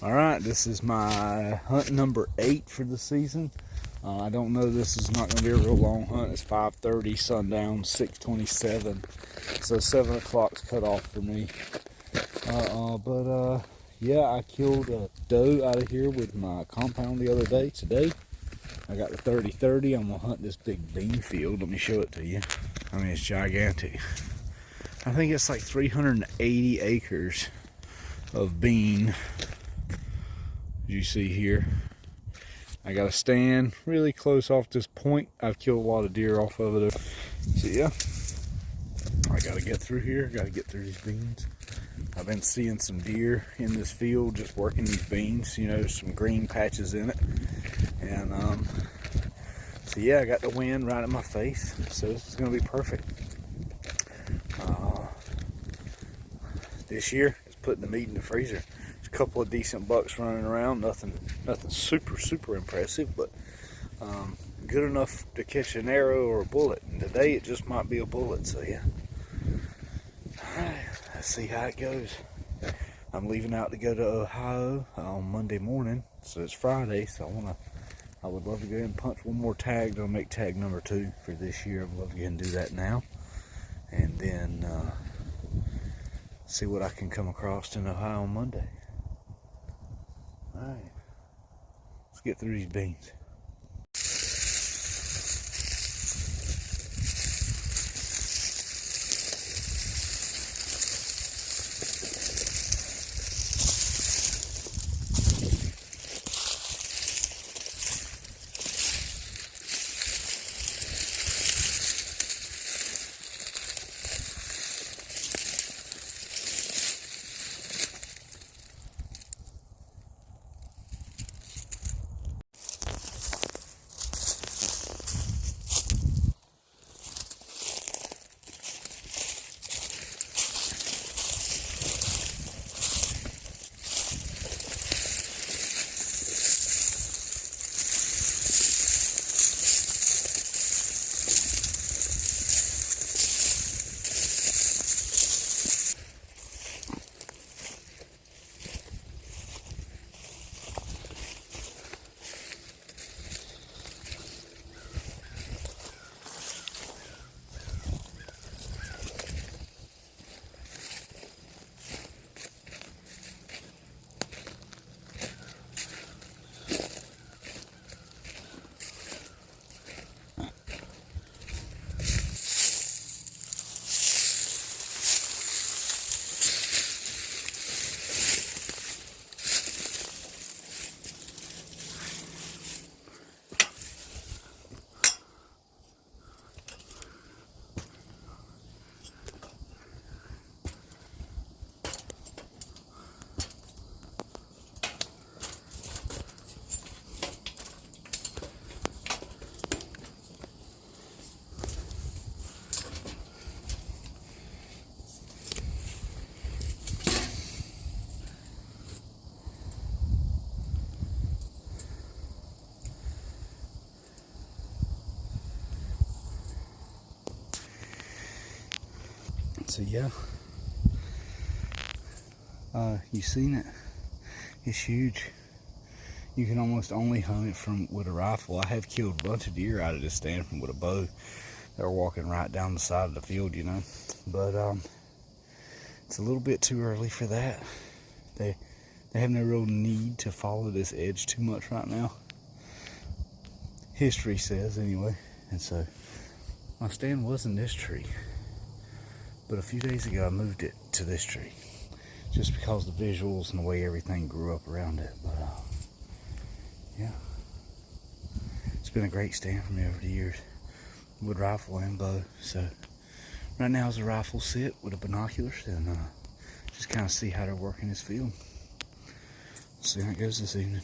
Alright, this is my hunt number 8 for the season. I don't know, this is not going to be a real long hunt. It's 5:30 sundown, 6:27, so 7 o'clock's cut off for me. Yeah, I killed a doe out of here with my compound the other day. Today I got the 30-30. I'm going to hunt this big bean field. Let me show it to you. I mean, it's gigantic. I think it's like 380 acres of bean. As you see here, I got a stand really close off this point. I've killed a lot of deer off of it. So yeah, I gotta get through here, gotta get through these beans. I've been seeing some deer in this field just working these beans, you know, some green patches in it. And so yeah, I got the wind right in my face, so this is gonna be perfect. This year is putting the meat in the freezer. There's a couple of decent bucks running around, nothing super impressive, but good enough to catch an arrow or a bullet. And today it just might be a bullet, so yeah. Alright, let's see how it goes. I'm leaving out to go to Ohio on Monday morning, so it's Friday, so I would love to go ahead and punch one more tag. I'll make tag number 2 for this year. I'd love to go ahead and do that now. And then see what I can come across in Ohio on Monday. Alright, let's get through these beans. So yeah, you seen it. It's huge. You can almost only hunt it with a rifle. I have killed a bunch of deer out of this stand with a bow. They're walking right down the side of the field, you know. But it's a little bit too early for that. They have no real need to follow this edge too much right now. History says anyway. And so my stand was in this tree. But a few days ago, I moved it to this tree, just because of the visuals and the way everything grew up around it. But yeah, it's been a great stand for me over the years, with rifle and bow. So right now is a rifle sit with the binoculars, and just kind of see how they're working this field. See how it goes this evening.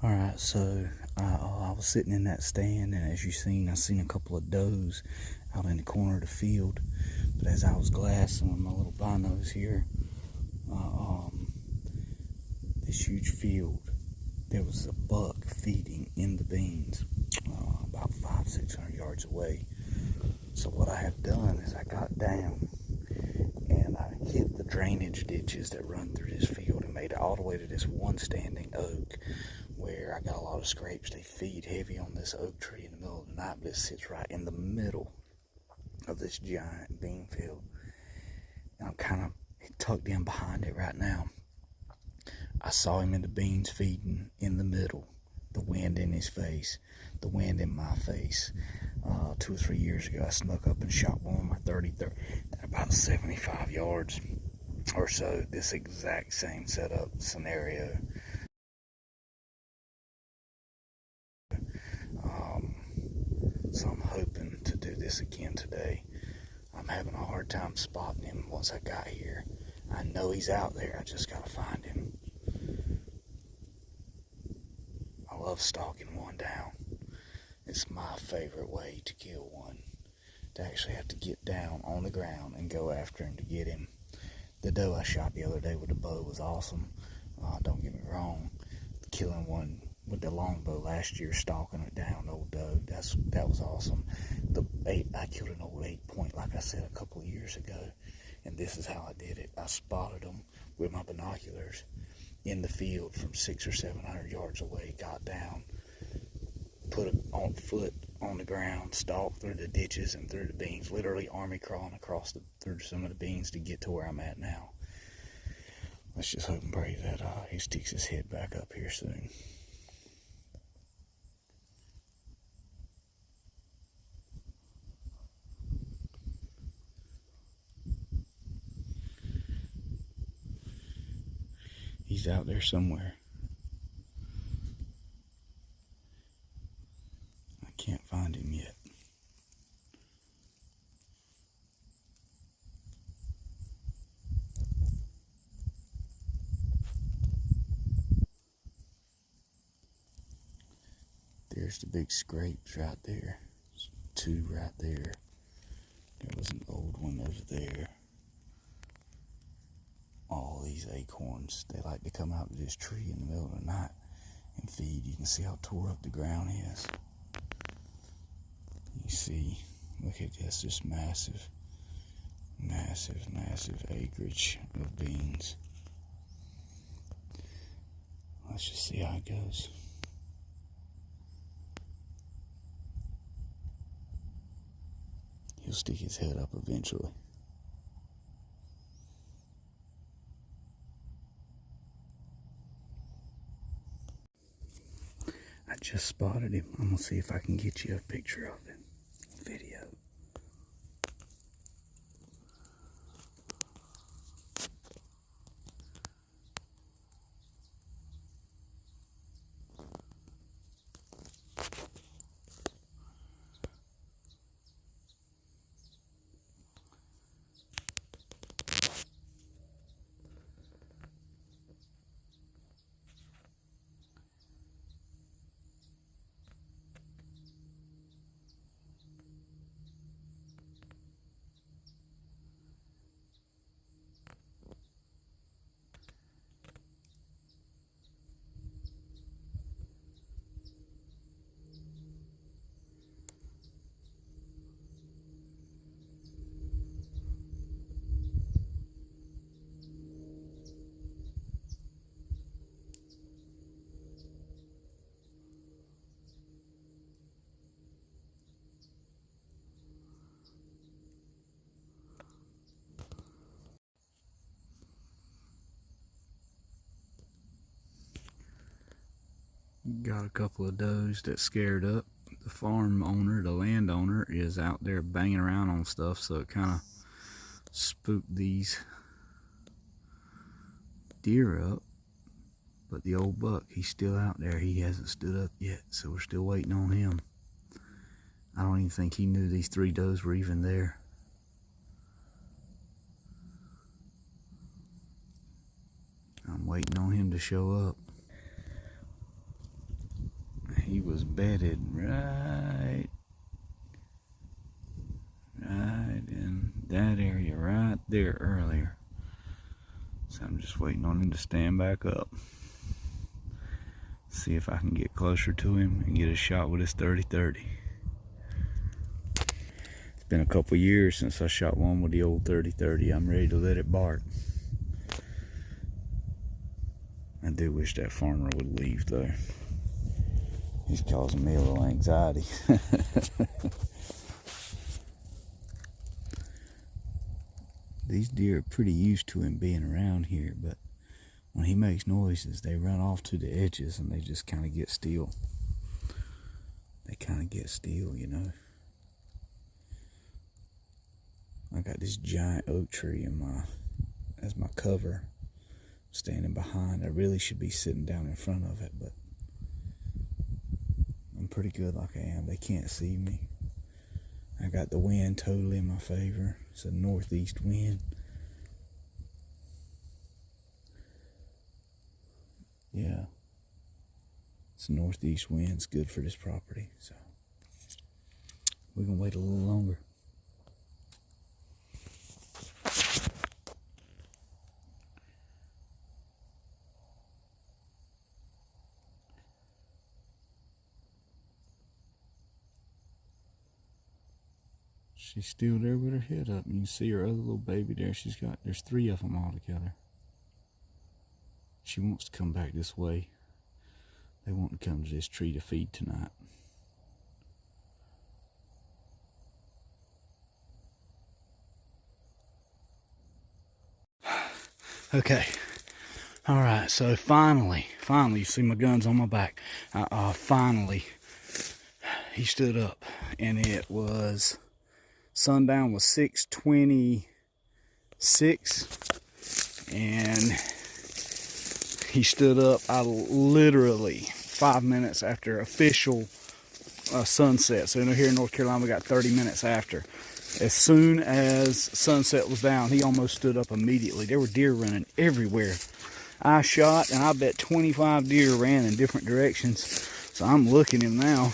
Alright, so I was sitting in that stand, and as you seen, I seen a couple of does out in the corner of the field. But as I was glassing with my little binos here, this huge field, there was a buck feeding in the beans, about 500-600 yards away. So what I have done is I got down and I hit the drainage ditches that run through this field and made it all the way to this one standing oak where I got a lot of scrapes. They feed heavy on this oak tree in the middle of the night, but it sits right in the middle of this giant bean field. And I'm kind of tucked in behind it right now. I saw him in the beans feeding in the middle, the wind in his face, the wind in my face. 2 or 3 years ago, I snuck up and shot one with my 30-30 at about 75 yards or so. This exact same setup scenario. So I'm hoping to do this again today. I'm having a hard time spotting him once I got here. I know he's out there, I just gotta find him. I love stalking one down. It's my favorite way to kill one, to actually have to get down on the ground and go after him to get him. The doe I shot the other day with the bow was awesome. Don't get me wrong, killing one with the longbow last year, stalking it down, old doe, that was awesome. I killed an old 8-point, like I said, a couple of years ago, and this is how I did it. I spotted them with my binoculars in the field from 600 or 700 yards away, got down, put it on foot on the ground, stalked through the ditches and through the beans, literally army crawling across through some of the beans to get to where I'm at now. Let's just hope and pray that he sticks his head back up here soon. He's out there somewhere. I can't find him yet. There's the big scrapes right there. There's 2 right there. There was an old one over there. All these acorns, they like to come out to this tree in the middle of the night and feed. You can see how tore up the ground is. You see, look at this, just massive, massive, massive acreage of beans. Let's just see how it goes. He'll stick his head up eventually. I just spotted him. I'm gonna see if I can get you a picture of him. Video. Got a couple of does that scared up. The farm owner, the landowner, is out there banging around on stuff, so it kind of spooked these deer up. But the old buck, he's still out there. He hasn't stood up yet, so we're still waiting on him. I don't even think he knew these 3 does were even there. I'm waiting on him to show up. was bedded right in that area right there earlier. So I'm just waiting on him to stand back up. See if I can get closer to him and get a shot with his 30-30. It's been a couple years since I shot one with the old 30-30. I'm ready to let it bark. I do wish that farmer would leave though. He's causing me a little anxiety. These deer are pretty used to him being around here, but when he makes noises, they run off to the edges and they just kind of get still. They kind of get still, you know. I got this giant oak tree as my cover, standing behind. I really should be sitting down in front of it, but I'm pretty good like I am. They can't see me. I got the wind totally in my favor. It's a northeast wind. Yeah. It's a northeast wind. It's good for this property. So we're going to wait a little longer. She's still there with her head up. You can see her other little baby there. There's 3 of them all together. She wants to come back this way. They want to come to this tree to feed tonight. Okay. All right. So finally, you see my guns on my back. Finally, he stood up, and it was sundown was 6:26, and he stood up. I literally 5 minutes after official sunset. So here in North Carolina, we got 30 minutes after. As soon as sunset was down, he almost stood up immediately. There were deer running everywhere. I shot, and I bet 25 deer ran in different directions. So I'm looking him now.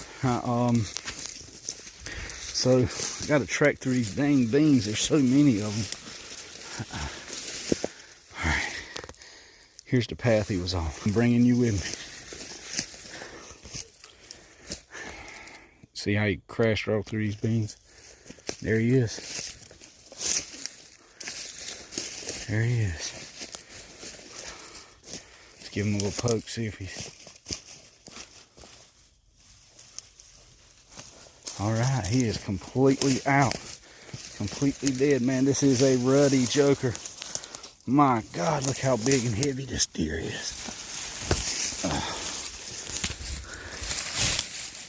So I got to trek through these dang beans. There's so many of them. All right, here's the path he was on. I'm bringing you with me. See how he crashed right through these beans? There he is. There he is. Let's give him a little poke, see if he's... All right, he is completely out. Completely dead, man. This is a ruddy joker. My God, look how big and heavy this deer is.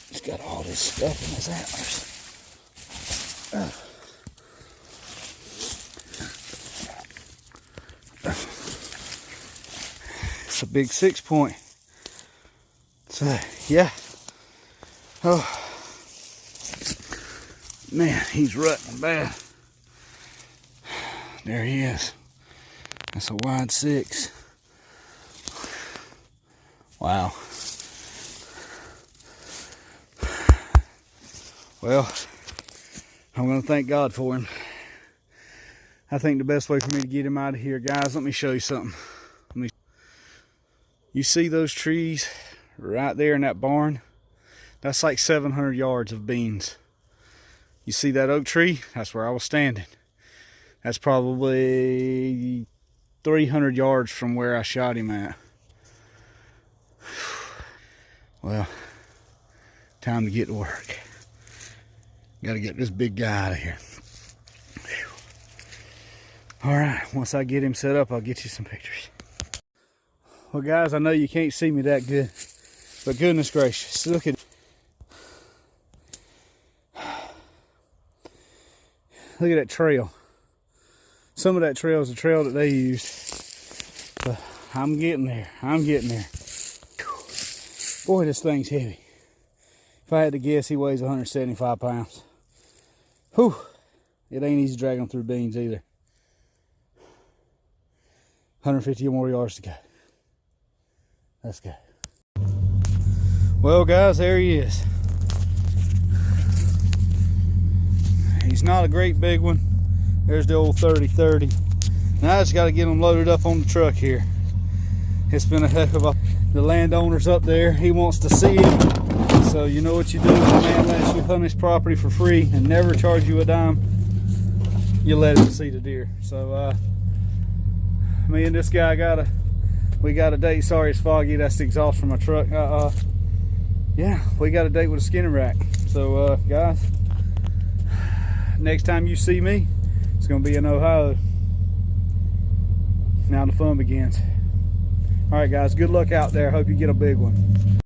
He's got all this stuff in his antlers. It's a big 6-point. So, yeah. Oh. Man, he's rutting bad. There he is. That's a wide 6. Wow. Well, I'm going to thank God for him. I think the best way for me to get him out of here, guys, let me show you something. You see those trees right there in that barn? That's like 700 yards of beans. You see that oak tree? That's where I was standing. That's probably 300 yards from where I shot him at. Well, time to get to work. Got to get this big guy out of here. All right, once I get him set up, I'll get you some pictures. Well, guys, I know you can't see me that good, but goodness gracious, look at that trail. Some of that trail is the trail that they used. But I'm getting there. I'm getting there. Boy, this thing's heavy. If I had to guess, he weighs 175 pounds. Whew. It ain't easy dragging him through beans either. 150 more yards to go. Let's go. Well, guys, there he is. He's not a great big one. There's the old 30-30. Now I just got to get them loaded up on the truck here. It's been a heck of a... The landowner's up there. He wants to see it. So you know what you do when a man lets you hunt his property for free and never charge you a dime. You let him see the deer. So me and this guy we got a date. Sorry it's foggy. That's the exhaust from my truck. Yeah, we got a date with a skinning rack. So guys, next time you see me, it's gonna be in Ohio. Now the fun begins. All right, guys, good luck out there. Hope you get a big one.